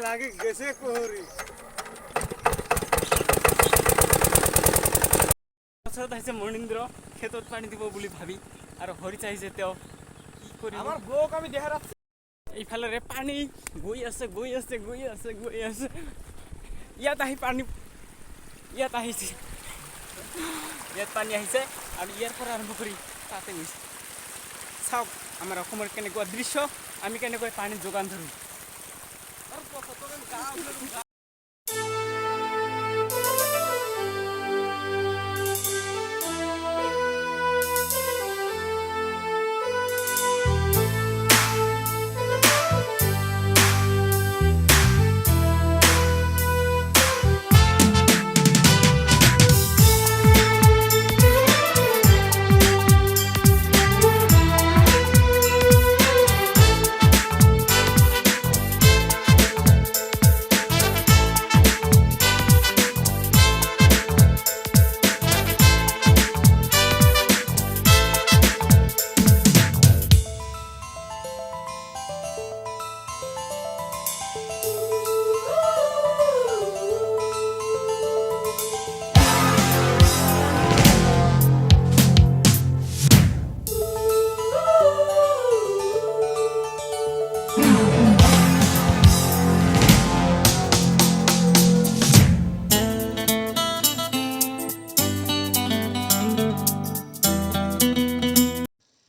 লাগি গেছে কোহরি পছত আহিছে মনীন্দ্ৰ খেতত পানী দিব বুলি ভাবি আৰু হৰিচ আহিছে তেওঁ কি কৰি আমাৰ বৌক আমি দেখাই ৰাখছি এইফালে পানী গৈ আছে ইয়াত আহি পানী ইয়াত আহিছে ইয়াত পানী আহিছে আৰু ইয়াৰ পৰা আৰম্ভ কৰি তাতে গৈছে চাওক আমাৰ অসমৰ কেনেকুৱা দৃশ্য আমি কেনেকৈ পানী যোগান ধৰোঁ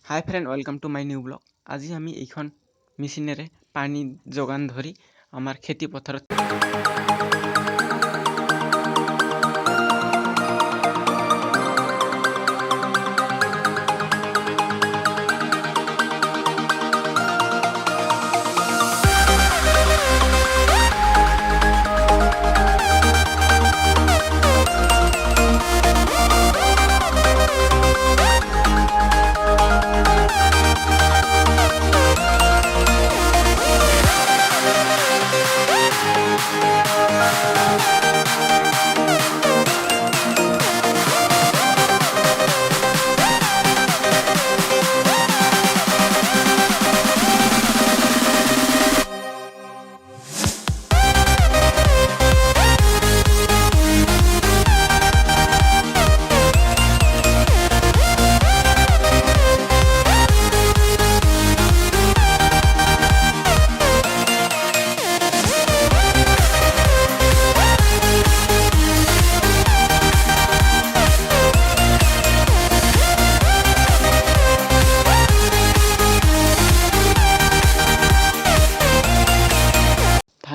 hi friend welcome to my new blog আজি আমি এইখন মেচিনেৰে পানী যোগান ধৰি আমাৰ খেতি পথাৰত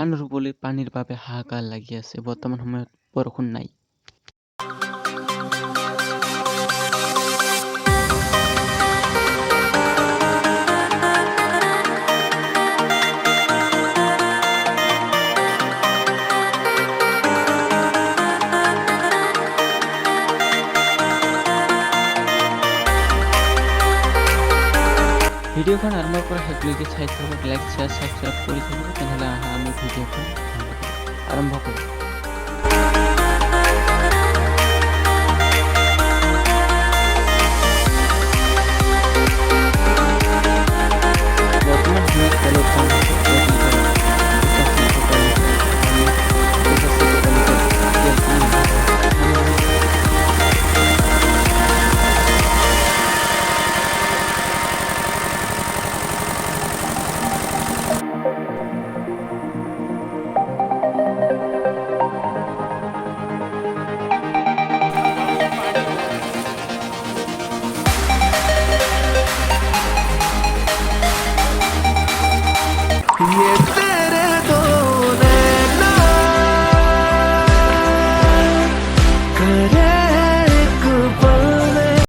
ধান ৰুবলৈ পানীৰ বাবে হাহাকাৰ লাগি আছে বৰ্তমান সময়ত বৰষুণ নাই ভিডিঅ'খন আৰম্ভৰ পৰা শেষলৈকে চাই থাকক লাইক শ্বেয়াৰ ছাবস্ক্ৰাইব কৰি থাকিব তেনেহ'লে আমি ভিডিঅ'খন আৰম্ভ কৰোঁ